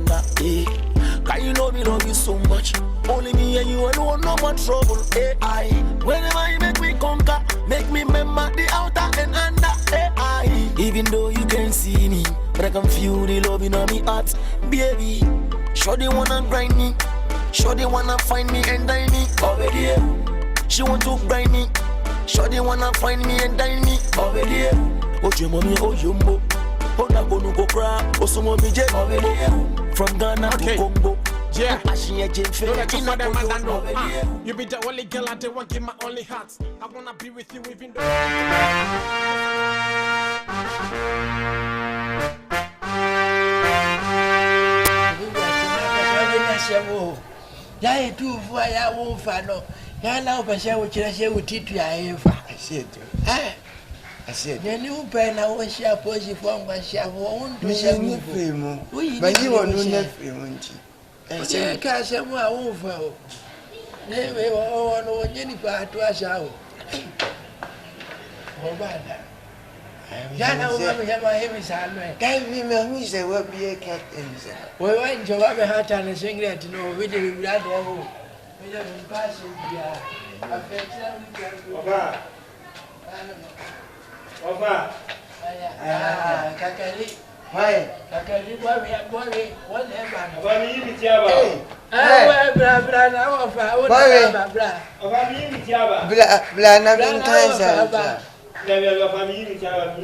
conquer. Can you know me love you so much? Only me and you alone, no more trouble. AI. Whenever you make me conquer, make me remember the outer and under. AI. Even though you can't see me, but I can feel the love in my heart, baby. Sure they wanna grind me, sure they wanna find me and dine me. Over there, she want to grind me. Sure they wanna find me and dine me. Over there, oh you mommy, oh yumbo. Oh na bonu go cry, oh so mommy jet. Over there, from Ghana to Congo. Yeah, don't let you for them man know. You be the only girl I want give my only heart. I wanna be with you even though. Ya tu fua ya wo fa no. Ya la o pese wo kire se wo titu ya efa. Asiedu. Asiedu. Ne ni u pe na wo sia posi fo ngwa sia wo ndu se mu mu. Ba ni wo no na fe mu nti. Ese ka se mu a wo fa o. Ne we wo no nye ni pa to asa o. Wo ba na. Ya na wo ma ya ma he mi sa no e. Kai mi me hu se wo bi e captain se. Wo wa njo wa be ha ta ne singlet no we de bi bra de ho. We de bi pa se bia. Afetia mi ka. Oba. Oba. Kakali. Hai. Kakali boy, what ever. Oba mi mi tiaba. Bra na wa fa, o na bra. Oba mi mi tiaba. Bla na bin tanza. La famille mi tiaba.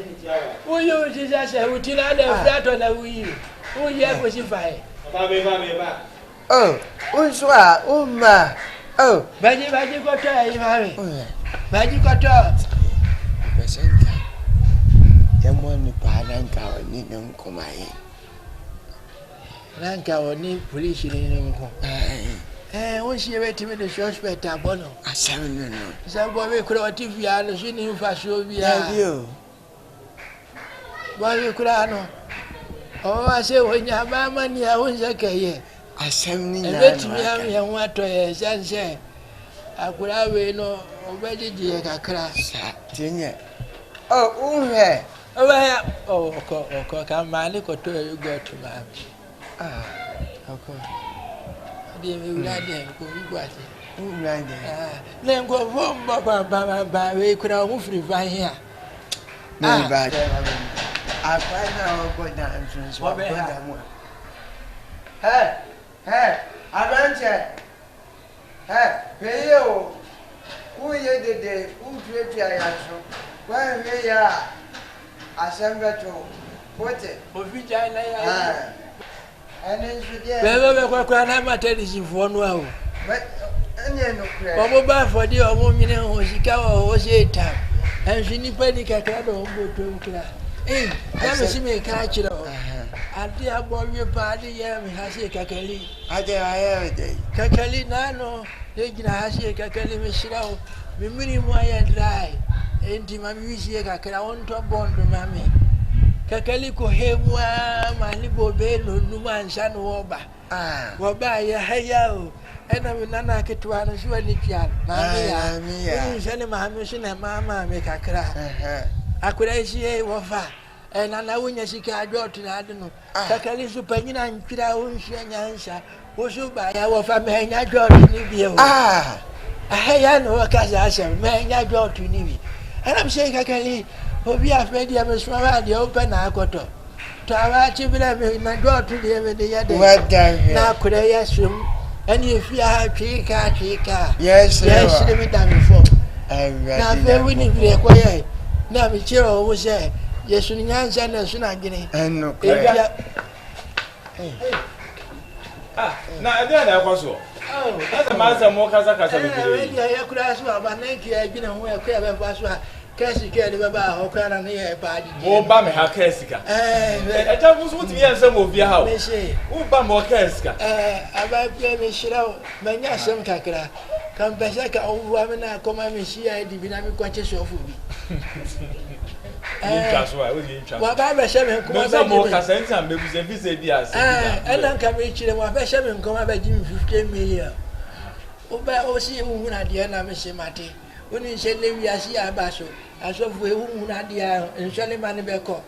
Uyu sisa se utila de frato na uyi. Uyi e ko si fai. Oba me ba. Oh, unswa, umma. Oh, Baji ko to yi mami. Baji ko to. Presenka. Yamo ni pa nanka oni nkoma yi. Nanka oni police ni nko. O si be timi de suspect abono. Asem no. Sa bo be kura TV ya no shi ni fa so bia. Yo. Bo be kura no. O wa se wonya ba mani a won se keye. Asem ni na. Betimi am ye ho ato ye sanse. Akura we no obejeje ye kakra. Sa tinye. Oh, unhe. Oya, ko ka mali ko to you go to ma. Okay. Di mi ula de ko bi gwati. Unrande. Le ngo vom ba we kura mu free van here. No bad. I find out go down entrance. What go. Hey, Aranche. Hey, yo. Who ye de who create ya so. Why we ya assemble to what it? Ofija na ya. And then should yeah. Bebe kwa na materi sifo no awo. But any no credit. Obo ba for di omo nyine ho sika wo se ta. Enhwe ni pa ni kakra do mbo to mkra. Na me si me ka kire o. Ade abonwe pa ade ye me ha se kakali. Ade aye de. Kakali na no, ye gina ha se kakali me shira o. Me mini mo aye dry. Enti mami wisi kakra on to bondo mami. Kakali ko hemwa mali bobe no numa nsa no oba. Woba ya haya o. Ena me nana ketwa no so ani tia. Mami ya. Ni nsa ne mami so na mama me kakra. Akura isi e wofa. Nana wonya sika adot na ade no. Kakali so panyina ntwira wo nhia nyansa. Wo so ba ya wofa me nya adot ni bi o. Haya no kaza asem me nya adot ni bi. And I'm saying, Kakali, Obi afraid you have a small the open akoto. To our children, my daughter, the other. What the now could I assume? And if you have chica. Yes, let me down before. Now, very winning be quiet. Now, the children will say, yes, soon answer, and soon I'm getting. And no, Now, then I was so. Oh, that's a master more Kazaka. I could ask you about Nanki, I've been away a clever password. Cassie cared about how can I hear about it. Oh, Bammy, how Kessica. I thought was what we have some of your house. Oh, Bammo Kessica. I play me shroud, Mania some cacra. Come Pesaka, old woman, I come and see I did not be conscious of me. What I shall come more Cassandra and maybe the visit. And then come reach them, what I shall come about Jim 15 million. Oh, by all see who at the end of Miss Mati. When you say, Levi, I see a basso. As of we whom not the and Sally Manibeko.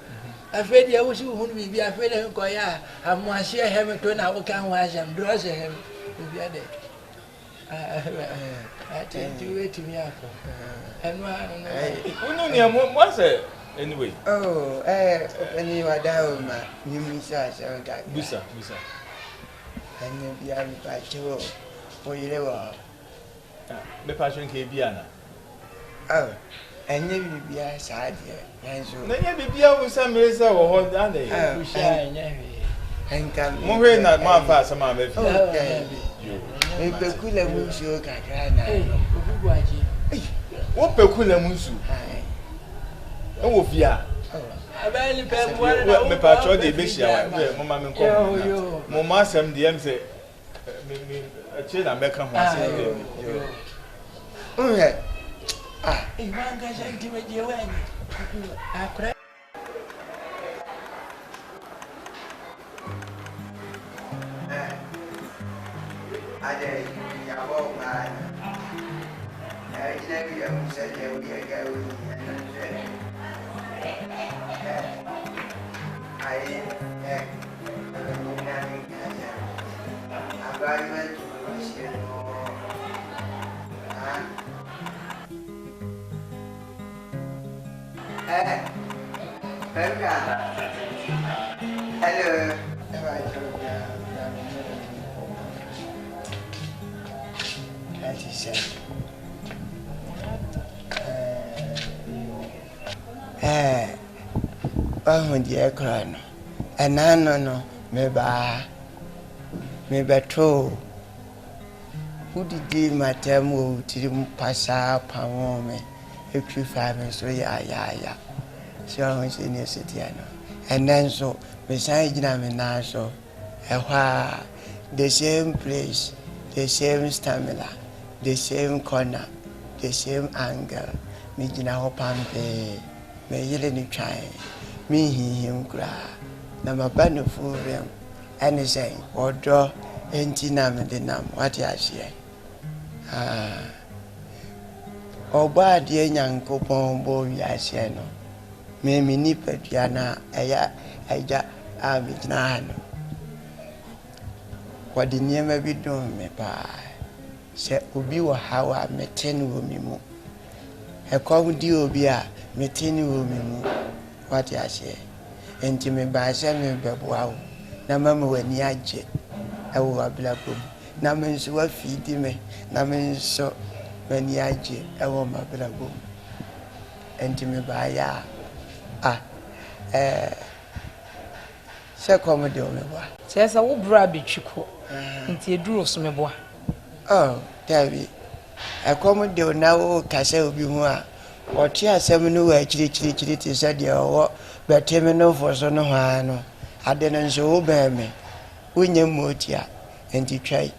afei deɛ wosi wo hunu biribi afei deɛ nkɔyɛ a amoaseɛ hɛm to na woka ho asɛm drɔs hɛm obia dɛ atenti wetumi akɔ ɛno ano no what's it anyway any wada ma nimisa so ga busa anya bia mi pa cho o yire wa me passion ke bia na anya bibia saa de nanso na nya bibia wo sa meresa wo ho da de busha anya hwe enka mo hwe na ma fa sama ba fi e pekula mu so kakra na Kofi Boakye wo pekula mu su e wo fia abani pe buare na me pa cho de be hia wa mo ma me nko mo ma asem de em se me a che na me ka ho asem de Ivanga janti mejeweni akura ade ya bo ma ina bi ya musa je o ya ga o ai agreement is hello. Dear Crown, and no, maybe true. Who did my term to pass up a woman if you find so ya. So I was in the city, and then so besides Namina, so the same place, the same stamina, the same corner, the same angle. Mijina hopampe, me yelling try, me him cry. Nama banu for them, anything or draw entinam the nam, what I say. Oba dear young copon boy, I say no. Me nipper Diana, Aya, Abidnano. What the near may be doing me by. Say, Ubi wa how I met 10 women. A common deal be a meeting women. What I say, and to me by Samuel Babuau, Namama when yajet, I will have black room. Namens what feed me, Namens so when yajet, I will my black room. And to me by ya. Se comedy o me boa. Se esa wo bra betwiko. Nti eduro so me boa. Davi. E comedy o na wo kase obi hu a. O ti asem no wa chiri ti se de o beteme no fo so no ha no. Ade no nso wo ba me. Wonye moti a enti twai.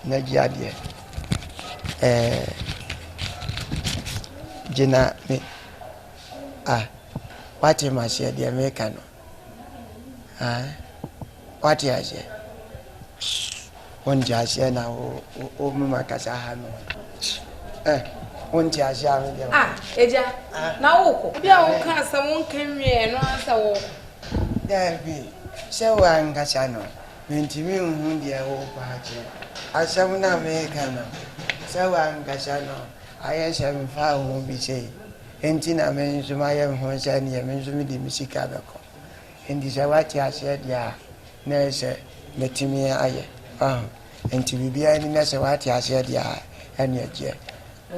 Na gi ade. Jina me what am I say the American? What I say? One jazz now, oh, Macasahano. One jazz. Eja. Now, there can someone came here and answer. There be so I'm Casano. When to me, whom the old party. I some American. So I'm Casano. I am found won't be say. Entina means my own horse and Yamizumi de Musicabaco. And this what I said, ya, nurse, Metimia aye. And to be behind us, what I said, ya, and yet, yeah.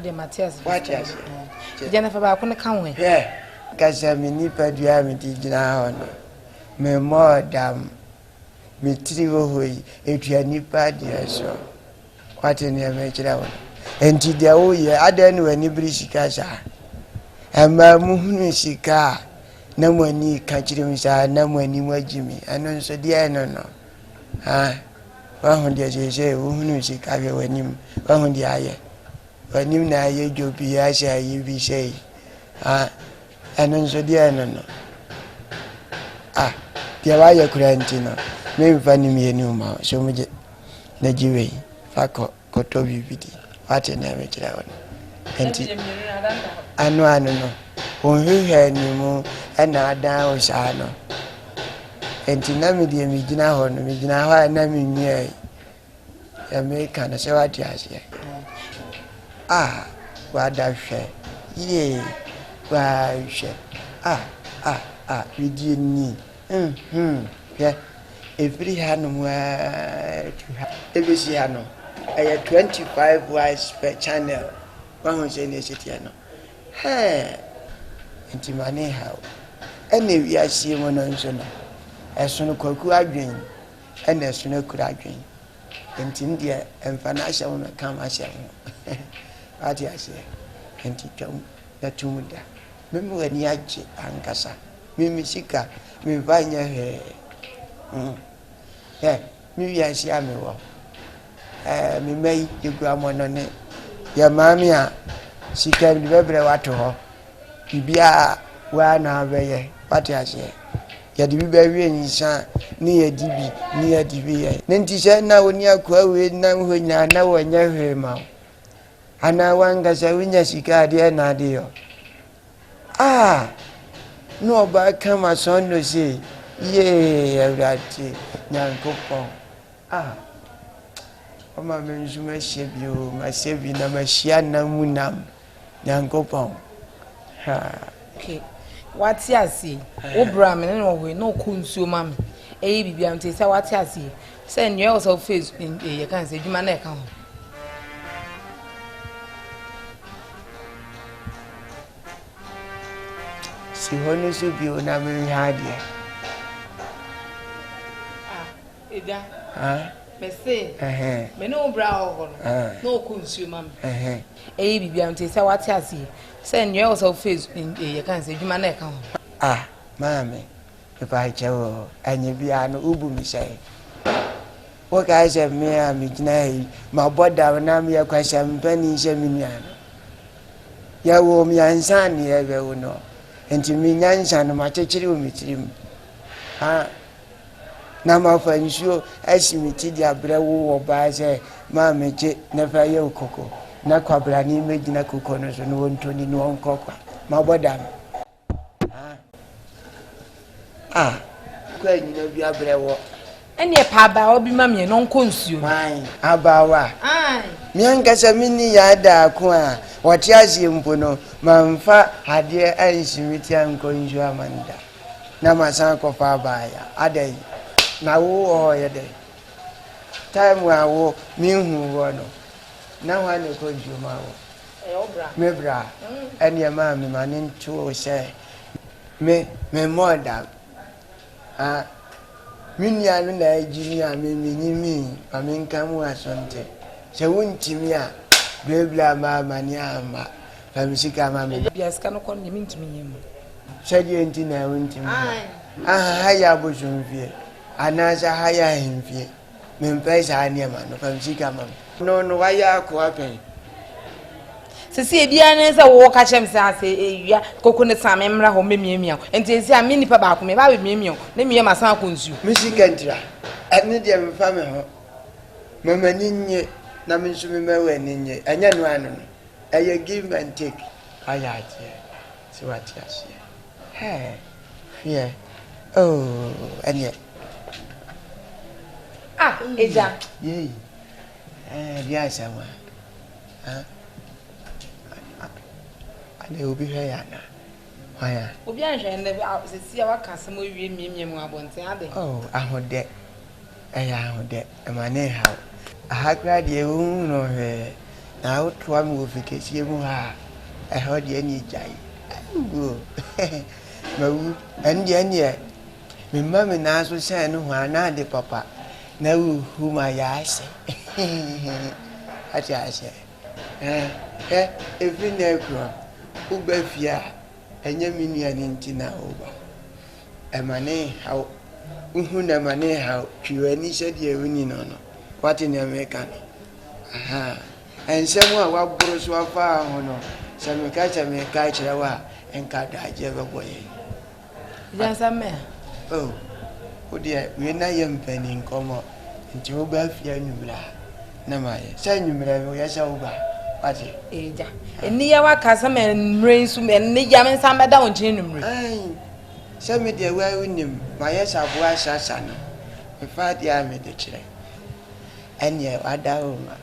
The Matthias, What I said. Jennifer Bacon come with. Yeah, because I mean, Nipper Diamity now. Me more damn. Me trivo, if you are Nipper, dear, so. What in your major? And to the old year, I don't know any British casa. Ama muhunu sika na mwani kachirim sa na mwani wajimi ano so dia no wa hundia je muhunu sika be wanim wa hundia aye wanim na aye jobi ya sha yibi sei ano so dia no dia wa ye kuranti no me mfani mienu ma so muje na jiwe fa ko to bibidi wate na me kira wona enti ano no Onhwehwɛ ni mu ɛna adan wo saa no. Enti na me de me gina hɔ no, me gina hɔ na me nwia. Ya me kan sɛ wate ase. Wada hwɛ. Ye. Wa hwɛ. Vidie ni. Yeah. Every hanum every no. 25 watts per channel. One say ne sit no. Hey. Enti mane how. Ene wi asie mo no nso no. Ɛso no kwaku adwen. Ɛna ɛso no kura adwen. Enti ndie emfa na ahyɛ wo kam ahyɛ wo. Ati ahyɛ. Enti twam na tumuda. Memu ani agye ankasa. Mimi sika, mi vanya he. Mi wi ahyɛ ame wo. Mi mai yegua mo no ne. Ya maami a sika bi bebre wato ho. Bibia wa na beye. Ati ahyɛ. Ya di bi ba wi nsa ni ya di bi ni ya di bi ye. Nenti sɛ na woni akwa we na ho nya na wonya hwe ma. Ana wanga sa winya sika de na de yo. No ba kama son no say ye awrati nyankopon. Oma me nzu ma hyebio ma sebi na ma hia na munam nyankopon. Okay. What's yasi? Obra me no we no kunsuo ma me. Bibia am say what yasi. Send you also face in you can say dwuma na e ka ho. Si hono so bi ona me hade. Eda. Me say. Me no bra ho no kunsuo ma me. Bibia am say what yasi. Send you also face in you can say dwuma na e ka ho. Mami. Me pa chewo anye bia no ubu mi say. Wo ka say me a mi gina yi ma boda na me yakwasha mpani she mi nua no. Ya wo mi ansa ne e be wo no. Enti mi nyansa no ma chechiri o mi tirim. Na ma fa nsuo asimiti dia brɛ wo ba sɛ ma meche na fa ye okoko na kwabra ni megina kokko no so no wontoni no onkokwa ma boda kwa nyina bi abrɛ wo ene pa ba obi ma me no nkonsuo abawa mi ankasa mini ya da ko a wɔte asie mpo no mamfa ade ansimiti ankonsuo amanda na masan kofa baaya adai na wo ye de time wa wo mi hu wo no na wa ne ko juma wo obra me bra ene ma mi manin tu se me moda mi anu na ejini a me nyimi amin kamu asonte se wontimi a bebla ma mani ama fa mi sika ma me bia sika no kon nyimi ntimi nyim se die enti na wontimi ya bo jonvie anasa haya himfie mempesa aniema no famsika mam no waya ko apen sisi bia ne se wo ka chem se ase ewia kokko ne same mra ho memiamia enti esi a me nipa ba ko me ba memiamia ne me masan akonsu misika ntira ene de mfa me ho mama ninye na me nsu me mewe ninye anya no anu no eye give and take aya ati si wati ase fear anya eja yey bia sama ale obi hwe ya na waya obi anhwe ne sisi a waka asem owie miemiam abonten ade ahode ahode amane ha ahakra de hu no hwe na otoa me ofikesi mu ha ehode ani jai go mawu ande ane me mama na so sai no ha na de papa na hu ma ya ase ati ase every nekro ugba fia enya minua ni ntina oba emane ha uhu na mane ha twiwani sede ewuni no wati ne America ensemu a waburu so afa ho no semeka kire wa enka da je beboye jansa me odia we na yempani nkomo nti oba fia nwumra na maye sa nwumra we ya sa oba What's Eja. Eniya wa kasa men rain so men ne ya men san beda won chin numre. Ai. Se me de wa unim, ma yes aboa shasha no. Me fa dia me de kire. Enye wada o ma.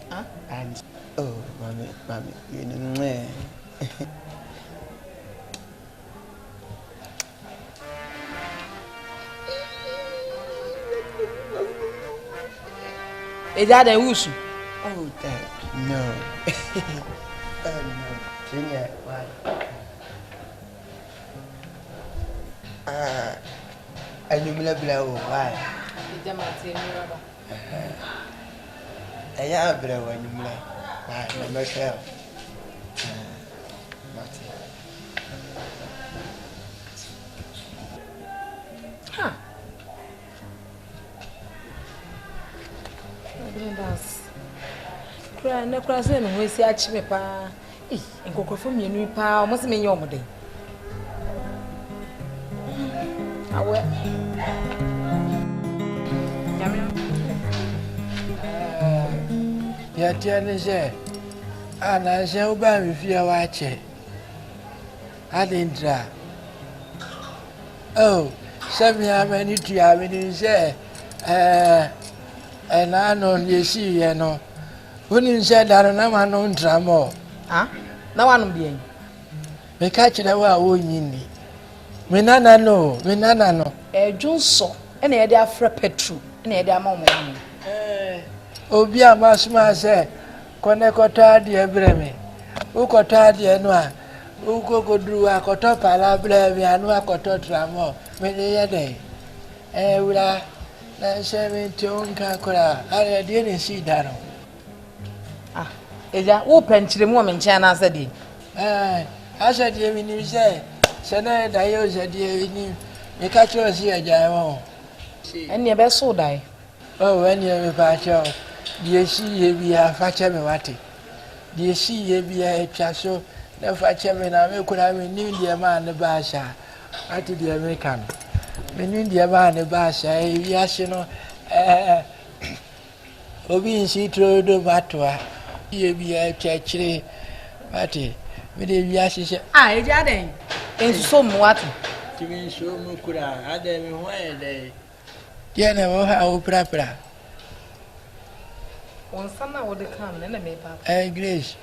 Huh? And oh, mommy, you know. Eja den wusu. Oh, that no. Oh no. Junior, why? Why? Eja ma te mi raba. Aya bra wanimla. Ah, no myself. Ha. Brendas. Kra na kra se no ho si achi me pa. Nkokofo mienu pa, o mo se me nye omode. Awe. Ya tiane se ana se uba mi fia wa che adindra oh sami amani tu amani se na no yesi ye no woni se daro na ma no ntramo Na wanu bien me ka kire wa wo nyini me nana no Junso ena ye de afra petru ena ye de ama mo anu obi amasuma se kone kota de ebreme ukota de no a ukokodru akoto pala breme anu akoto tramo me ye de wura na se nka kora are de ne si daro eja wo penchire mu o me nche na asa de asa de mi ni se na da yo se de ni me ka cho si eja mo eni e be so dai when you me pa cho die si ye bia fa che me wate die si ye bia etwa so na fa che me na me kura me ni die ma ne ba sha ati die me kan me ni die ma ne ba sha e wi ase no obi nsi tro do matwa ye bia etwa chire ati me de wi ase she eja den ensu so mu wate ti me so mu kura ade me ho e de ye na wo ha o pra on sama wo de kam na me pa Grace,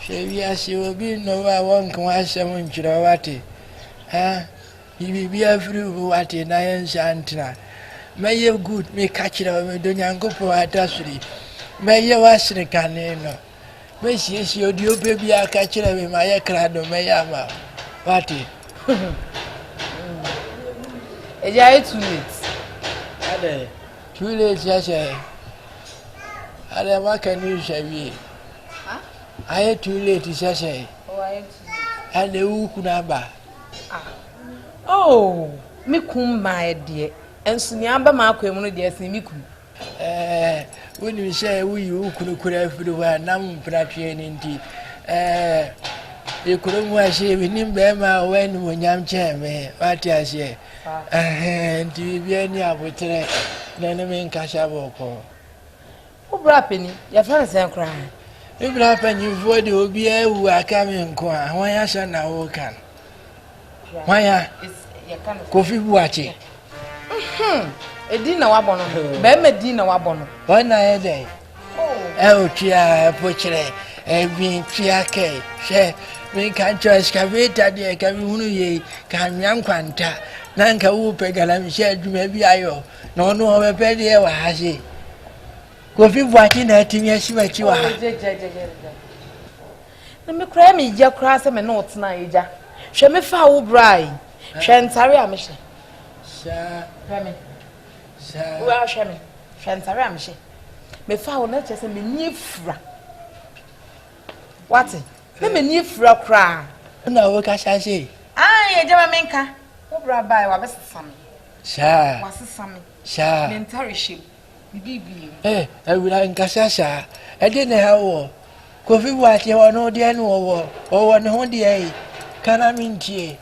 she we as you be no one can wash some chirawati. You be a few what in iron shantina. May you good me catch it over the young couple at Asri. May you wash the canino. May she is your dear baby, I catch it over my crado, may ama. What it? Eja too late. Too late, yes. I never can use a I had too late, say. And the Ukunaba. Oh, me kum my dear. And Sunyamba Marquem, dear, see me kum. When you say we you could have the one num pratrian in tea. You couldn't wash it with him Bema when young chairman, what I say. And to be any other, then I mean Cashaboko. Who brought penny? Your friends are crying. If it happened, you would be a who are coming. Why I shall now can? Why Kofi Boakye. A dinner wabono. Bemme dinner wabono. 1 night a day. Oh, Chia, Pochre, and being Chiake, share. We can't excavate that day, can can young quanta. Nanka whoopeg and I'm said maybe I no a penny ever has he. Kofi Boakye na timi asimachi wa ha. Na me kra me ja kra se me no tena eja. Hwe me fa wo brai. Hwe ntare a me hye. Sha. Hwe me. Sha. Wa hwe me. Hwe ntare a me hye. Me fa wo na chese me ni fura. What? Me ni fura kra. Na wo ka sha se. Eja ma me nka. Wo bra bai wa be sesame. Sha. Wa sesame. Sha. Me ntare hye. Bibi. Ewura nkasa sha. Ede ne ha wo. Kofi Boakye wo no de no wo. Wo ne ho de ai. Kana mintie.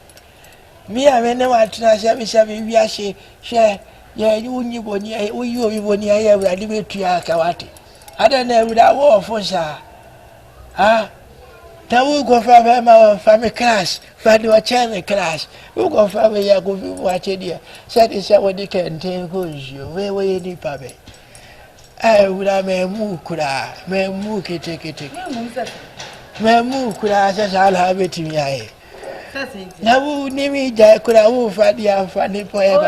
Mi a me ne wa tena sha bi wi ahye. Hwe ye unyi boni ai, uyi obi boni ai ewura de betua ka wate. I don't know with that war for sir. Ah, now we go for my family class, for the family class. We go for me, I go watch it here. Said is what they can take you. Where were you, Pabby? I would have me mukura, me muki take it. Me mukura says I'll have it in your now, who name me Jack could I move at the funny poem?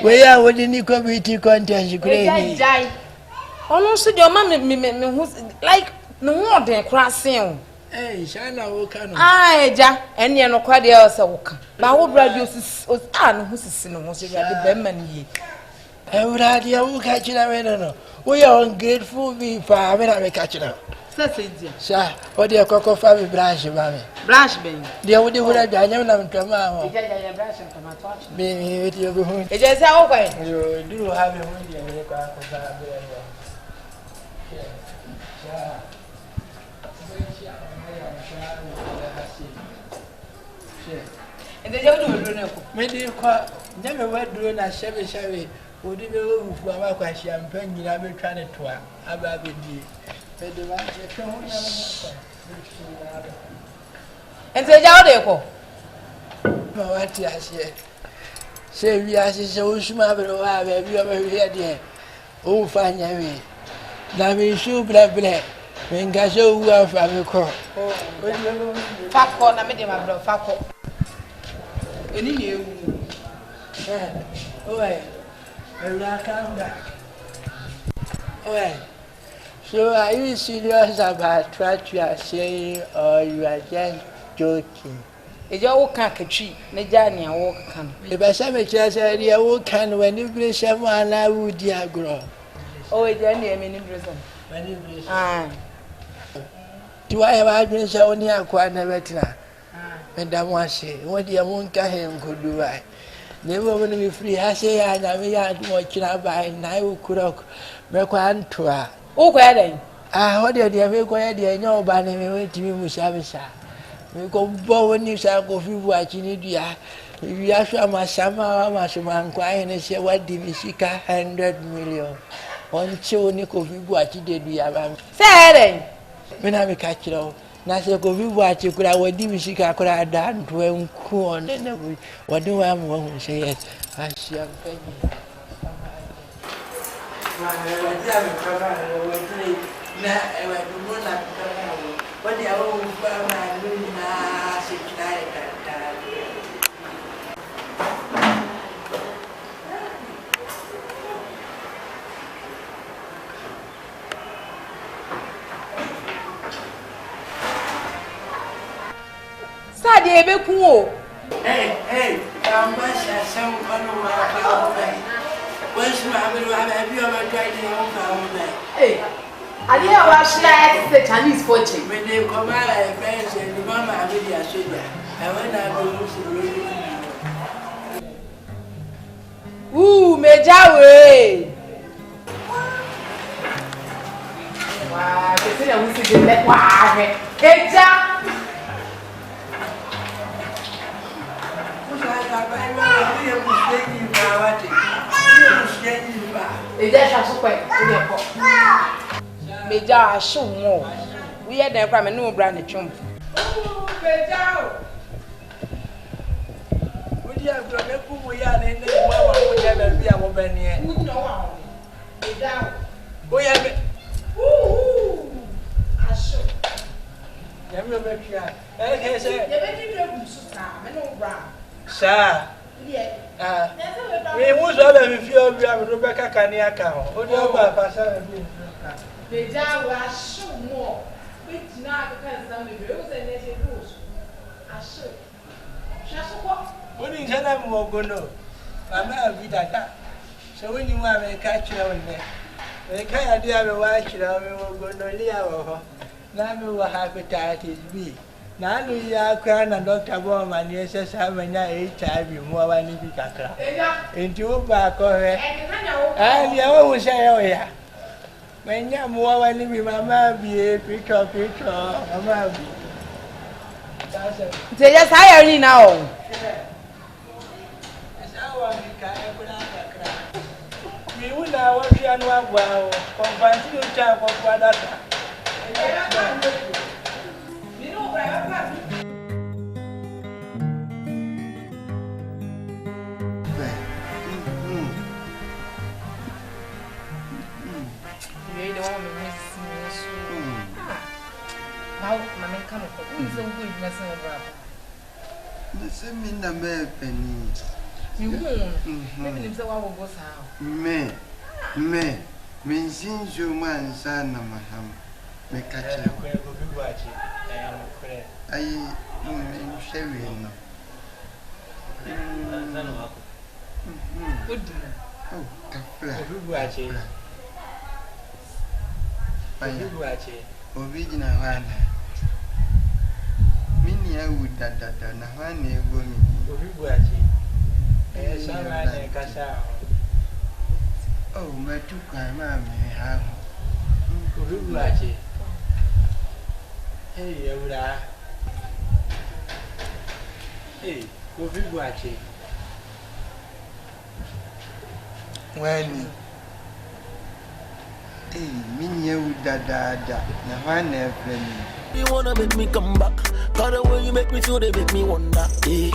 We are with the committee contest. You could die. Almost your mammy, who's like no more than crossing. Hey, Shana Wokan. Aye, Jack, and you're not quite else. My old brother was Anne, who's a sinner, was a Beman ye. I would have you catch it. I don't know. We are ungrateful. We farm and I catch it up. Sir, what do you cocoa family branch, mammy? Branch, baby. The only would have done them to mamma. Being with you, it is how you do have a windy and you can't. And they don't do maybe never went doing a shabby. Would you move from my champagne? You have been trying to twirl. About the and say, Jaudeco. What I say? Say, we are so smart, but I have you ever heard here? Oh, fine, Yami. Now we should black. When Gasso will have a call. Fat corner, I made him a block. Fat corner. Any new. Oh, I will come back. Oh, so are you serious about what you are saying or you are just joking? It's your can't tree, Najani, and walk can. If I say a chance idea, what can when you bring someone I would grow? Oh, it's only a minute reason. When you bring do I have been so near quite never tonight? And I want to say, what the won't carry could do I? Never want to be free. I say, I had watching up by night cook, make one to her. Oh, where then? Ah, what did you make where they know by name wait to me, Musavisa? We go born you shall go through watching it. You are sure my summer, my man crying and say, what did we seek 100 million? One show Nico Kofi did we have. Say, when I catch it all. Nasa Kofi Boakye could I would give me could have done to him cool and then what do I want to say? Yes, I see a penny. What the old farmer doing now? Sadie, be cool. Hey, I'm much as some one of my power. Where's my have you ever tried the old power? Hey, I didn't watch that the Chinese fortune. When they come out, I fancy and the mama I really assured you. I went out to ooh, Mejawe. Wow, the thing I was in the wow. Hey, Meja show more. We had them from a new brand chump. Would you have got a poo yarn in the mama would ever be a woman here? We have it. I show. Never make sure. Okay, sir. We must have a few of you have Rebecca Caniaca. What do you have a the job was show more. Which now because some of you and they rules. I show. What did you tell them more go no? I'm not be that. So when you want to catch you on there, they can't do have a watch, you will go no near. Now we will have it at his be. Now you are crying and Dr. Bowman, yes, how many HIV more than you can. Into back or and you always say, oh, yeah. When you are more than you, Mamma be a picture, Mamma be. They just hire me now. If you will, I want you and wow, confront you, child of Guadata. You know, Brian. You don't want me to see me. How my come up? Who is so good messing around? The same in the bed, Penny. You won't. Maybe if someone will go out. Me, since you man, son, Maham, make a chair. I shall win. Good. Oh, Boakye. Boakye. Original one. Mini, I would that na one year go me. Boakye. Shaman Kasha. Oh, my two kind mammy have. Boakye. Hey, Yoda. Hey, Boakye. When Mini would da na one airplane. You wanna make me come back? Cause the way you make me feel, they make me wonder. Eh?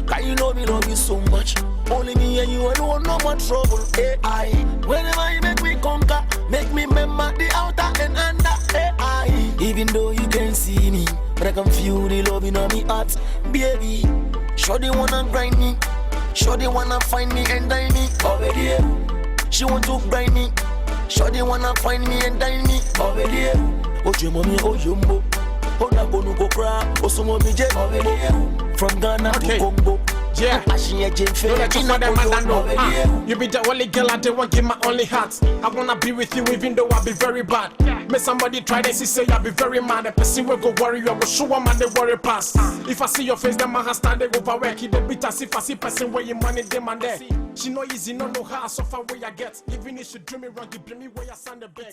Cause you know me love you so much. Only me and you alone, no more trouble. Eh? I. Whenever you make me conquer, make me remember the outer and under. Eh? I. Even though you can't see me, but I can feel the love in me heart, baby. Sure they wanna grind me, sure they wanna find me and die me. Already, she want to grind me. Sure they wanna find me and die me. Already, oh you mommy, oh yumbo. Oh na go no go cry. Oh so mommy je. Already, from Ghana to Congo. Yeah, Don't let you for them and I know. You be the only girl I don't want give my only heart. I wanna be with you even though I be very bad. May somebody try this, say I be very mad. The person will go worry, I will show them and they worry pass. If I see your face, then my hand stand they go for work. It beat as if I see person where you money them and there. She know easy, no how I suffer where I get. Even if she do me wrong, you blame me where I stand the bed.